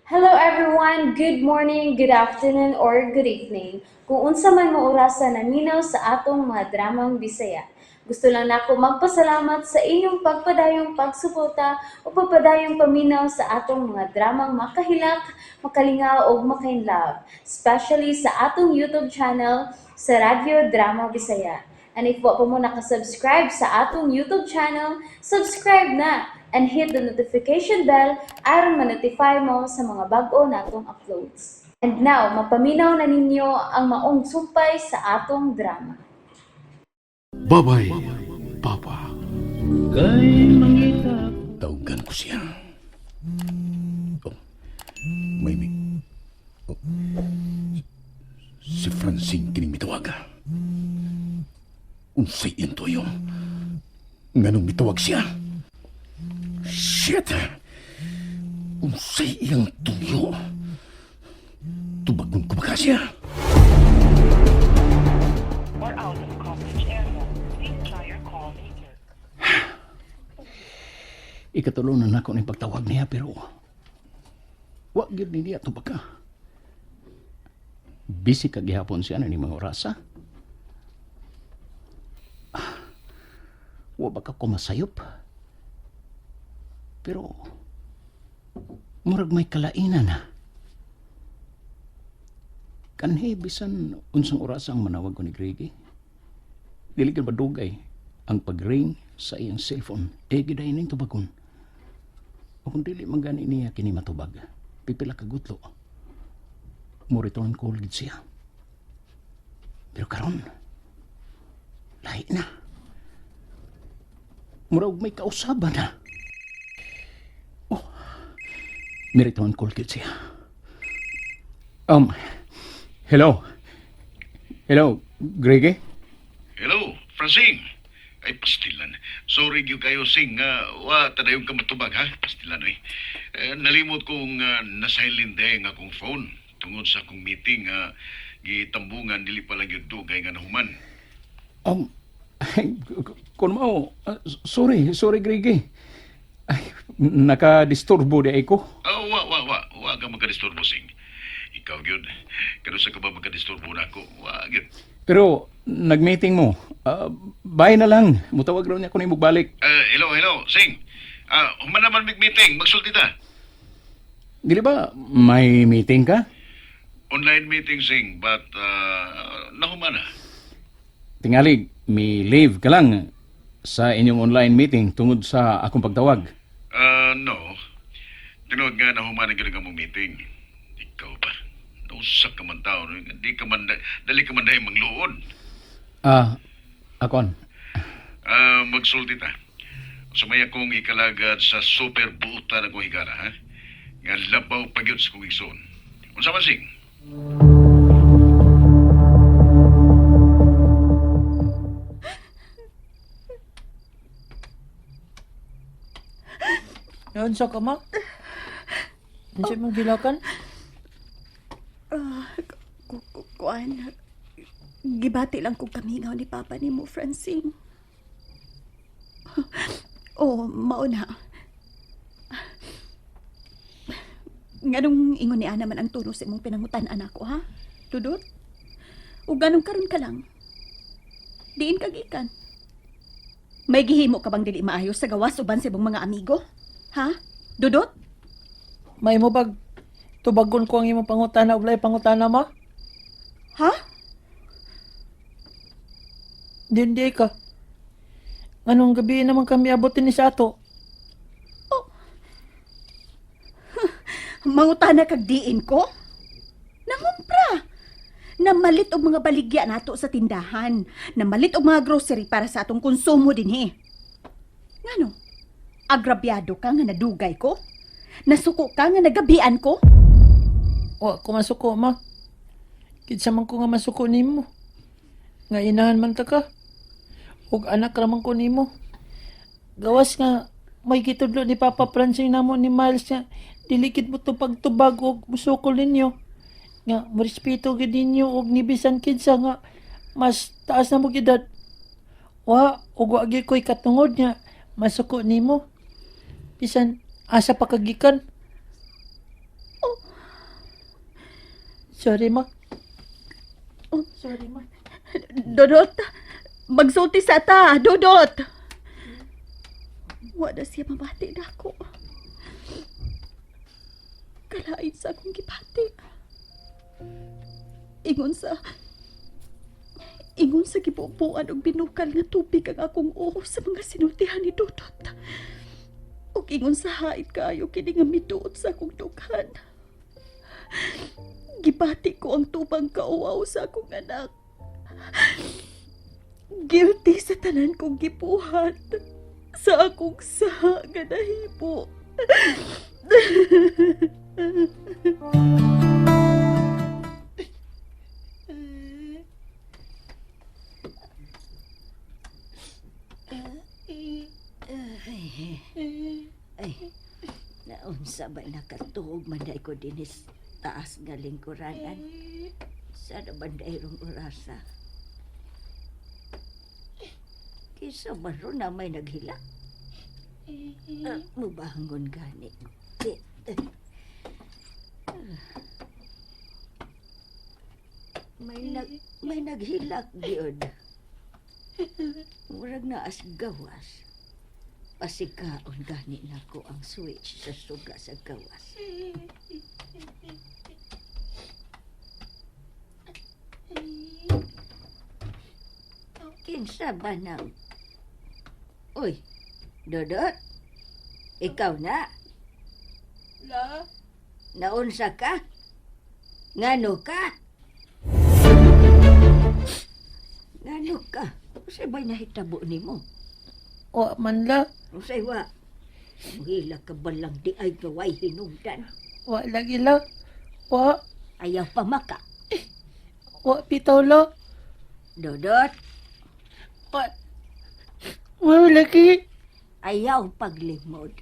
Hello everyone, good morning, good afternoon, or good evening. Kung unsa man mo orasan naminaw sa atong mga dramang Bisaya. Gusto lang nako magpasalamat sa inyong pagpadayong pagsuporta o pagpadayong paminaw sa atong mga dramang makahilak, makalingaw o makainlove, especially sa atong YouTube channel sa Radyo Drama Bisaya. And if wa pa mo nakasubscribe sa atong YouTube channel, subscribe na and hit the notification bell aron ma-notify mo sa mga bag-o natong uploads. And now, mapaminaw na ninyo ang maong sumpay sa atong drama. Babay, Papa. Kay mangita Tawagan ko siya. Oh, may. Oh. Si Francine kining mitawaga. Unsay yan toyo? Nganong mitawag siya? Shit! Unsay iyang tuyo? Tubagon ko ba ka siya? Or out of coverage area. Please try your call later. Ikatulunan ako ng pagtawag niya pero wag yun niya ito baka. Busy kagihapon siya na ni mga orasa. Wa baka ko masayop. Pero murag may kalainan na. Kanhe bisan unsang orasa ang manawag ko ni Greggy. Dili ka badugay ang pag-ring sa iyang cellphone. Giday ning tubagon. O kung dili man gani niya kini matubag, pipila ka gutlo. Muriton ko ulit siya. Pero karon, lahi na. Murag may kausaban na. Oh, miriton ko ulit siya. Hello? Hello, Greggy? Hello, Francine. Ay, pastilan. Sorry gyud kayo, Sing. Wa tadayong ka matubag, ha? Pastilan, eh. Nalimot kong na-silent day ang akong phone. Tungod sa akong meeting, gitambungan, dili pa lang yung dugay nga nahuman. Kung mo, sorry, Greggy. Ay, nakadisturbo di ako. Wa ka magkadisturbo, Sing. Ikaw, gyud. Kano sa ka ba magkadisturbo na ako? Wa, gyud. Pero, nag-meeting mo. Bye na lang. Mutawag raw niya kung balik. Hello, Sing. Human naman meeting. Magsulti ta. Dili ba may meeting ka? Online meeting, Sing, but nahuman na. Tingali, may leave ka lang sa inyong online meeting tungod sa akong pagtawag. No. Tinood nga nahuman na gyud ang mong meeting. Ikaw ba? Nausak ka man tao. Dali ka man dahil mangluod. Akon. Magsulti ta. Sumaya kong ikalagad sa super buutan ng kong higara, ha? Nga labaw pagyod sa kong igsoon. Unsa man, Sing? yan sa kama. Ano mong gilakan? Kuan, gibati lang kong kamingaw ni Papa ni mo, Francine. Oh, mauna. Nganong ingon ni Ana man ang tuno sa imong pinangutan-an ako, ha? Tudot? O ganong karon ka lang? Diin kagikan. May gihimo ka bang dili maayos sa gawas uban sa ibong mga amigo? Ha? Dudot? May mo bag tubagon ko ang imong pangutana ulay pangutana mo? Ha? Hindi ka. Anong gabi naman kami abutin ni sa ato? Mangutana kag diin ko? Nangumpra. Namalit og mga baligya nato sa tindahan. Namalit og mga grocery para sa atong konsumo dinhi. Ngano? Agrabyado ka nga nadugay ko? Nasuko ka nga nagabian ko? O, kung masuko ma. Kitsa man ko nga masuko nimo. Nga inahan man ta ka. Ug anak raman ko nimo. Gawas nga may gitudlo ni Papa Francine namo ni Miles nga dilikit mo to pagtubag og musukol ninyo. Nga morespeto gid ninyo og nibisan kinsa nga mas taas na mo gidad. Wa ug wa gyud ko'y katungod nga masuko nimo. Bisan asa pa kagikan. Oh, Sorry, ma. Oh. Sorry, ma. Dodot, magsulti sa ta, Dodot. Wala siya mabati na ako. Kalain sa akong gipati. Ingon sa gibubuan og binukal nga tubig ang akong uho sa mga sinultihan ni Dodot. Ug ingon sa hait kaayo kini nga mituot sa akong dughan. Gipati ko ang tubang kauaw sa akong anak. Guilty sa tanan kong gipuhat sa akong saha nga nahimo. Naunsa ba nakatuog manday ko dinis taas nga lingkuranan? Sana banday rong orasa. Kisa baro na may naghilak. Mubangon gani. May naghilak gyud. Murag na as gawas. Pasikaon gani nako ang switch sa suga sa gawas. Kinsa ba nang? Uy, Dodot? Ikaw na? La? Naunsa ka? Ngano ka? Ngano ka? Usay ba'y nahitabo ni mo? Wa man la. Usay wa? Muhila ka balang di ay gaway hinungdan. Wa lagi la. Wa. Ayaw pa maka. Wa bitaw la. Dodot, Wa. Wa lagi. ayaw paglimod.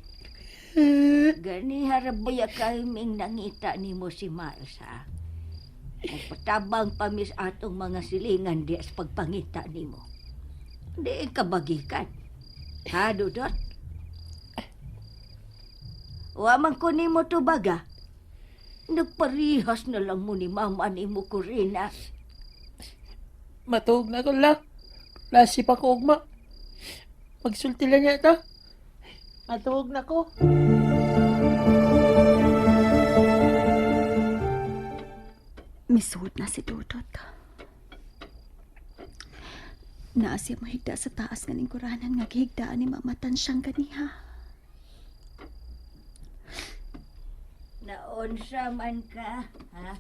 Gani harabaya kaming nangita ni mo si Miles, ha? Nagpatabang pamis atong mga silingan di sa pagpangita ni mo. Di kabagikan. Ha, Dudot? Wa man ko ni mo to baga. Nagparihas na lang mo ni mama ni mo Corina. Matuog na ko la. Lasi pa ko ugma. Magsulti lang niya ito. Matuog na ko. Misuod na si Dodot. Naa siya mahigda sa taas nga lingkuranan nga gihigdaan ni mamatan siyang ganiha. Naunsa man ka, ha?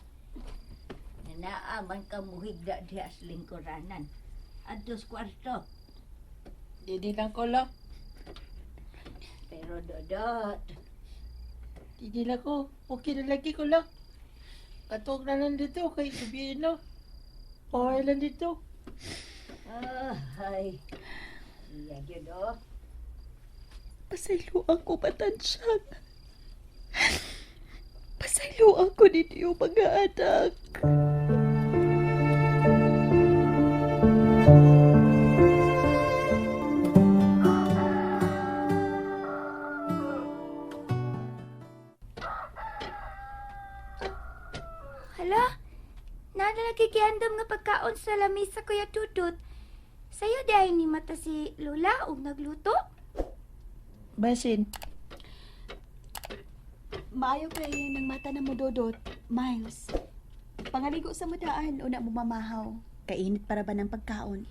Nanaaman ka muhigda diha sa lingkuranan. Ados kwarto. Didi lang ko la. Pero Dodot, Didi lang ko. Okay na lagi ko la. Katuog na lang dito kay sabihin na. Okay lang dito. ay, iya yun o. Pasayloan ko matansyan. Pasayloan ko ninyo mga anak. Hala, nalagi kiandam nga pagkaon sa lamisa Kuya Dudut. Sayo dahil ni mata si Lola og nagluto. Basin. Maayo kay ng mata na mo, Dodot. Miles, pangaligo sa mudaan o na mo mamahaw. Kainit para ba ng pagkaon?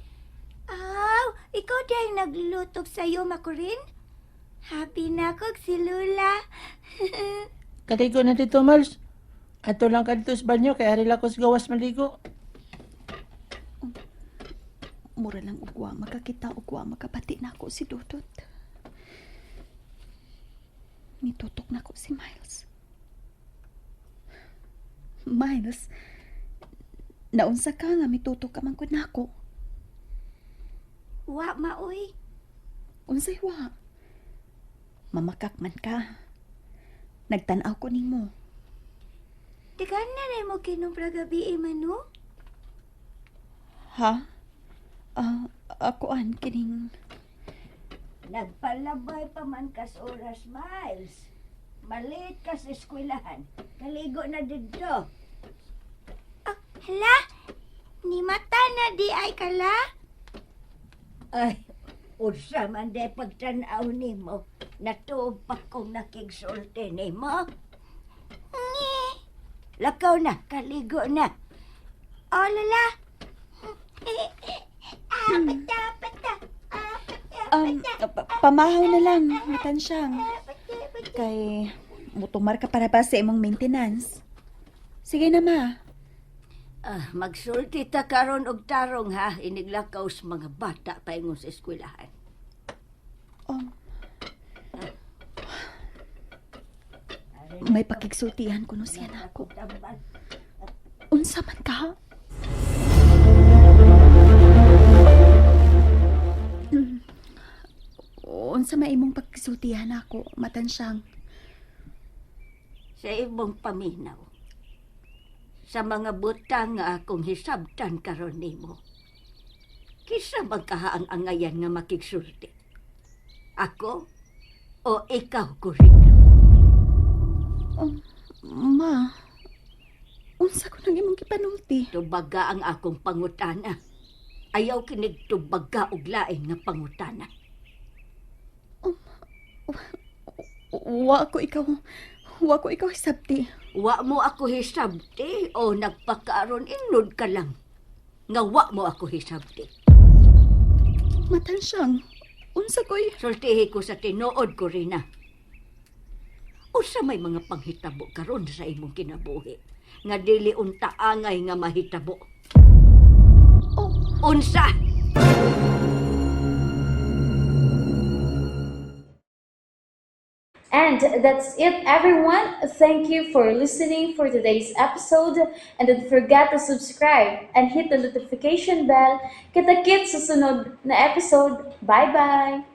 Aw, ikaw dahil nagluto sayo, Makurin? Happy na kog si Lola. Kaligo na dito, Mals. Ato lang ka dito sa banyo kaya arila ko sa gawas maligo. Mura lang ugwa, makakita ugwa, makapati na ako si Dodot. Nitutok na ko si Miles. Miles, naunsa ka nga mitutok ka man ko na ako. Wa maoy. Unsay wa? Mamakak man ka. Nagtanaw ko nimo. Tigan na rin mo kinumpra gabi manu. Ha? Akoan kining Nagpalabay pa man kas oras, Miles. Malit ka sa eskwelahan. Kaligo na dito. Hala, ni mata na di ay kala. Ay, usa man de pagtanaw nimo. Natuog pa kong nakigsulti nimo. Lakaw na, kaligo na. Oh, Lola. Pamahaw na lang, matansyang. Kay, mutumar ka para ba sa imong maintenance? Sige na, ma. Magsulti ta karon og tarong ha, iniglakaw sa mga bata pa ingon sa eskwelahan. May pakigsultihan ko no siya na ako. Unsa man ka? Unsa may imong pakigsultihan ako, matansyang. Sa imong paminaw, sa mga butang nga akong hisabtan karon nimo. Kisa magkahaang angayan nga makigsulti. Ako o ikaw, Corina? Ma, unsa ko nang imong gipanulti? Tubaga ang akong pangutana. Ayaw kinig tubaga og lain nga pangutana. Wa ko ikaw hisabti. Wa mo ako hisabti o nagpakaaron inod ka lang. Nga wa mo ako hisabti. Matansyang, unsa ko'y... Sultihi ko sa tinuod, Corina. Usa may mga panghitabo karon sa imong kinabuhi nga dili unta angay nga mahitabo. Unsa? And that's it, everyone. Thank you for listening for today's episode. And don't forget to subscribe and hit the notification bell. Kita-kits sa sunod na episode. Bye-bye!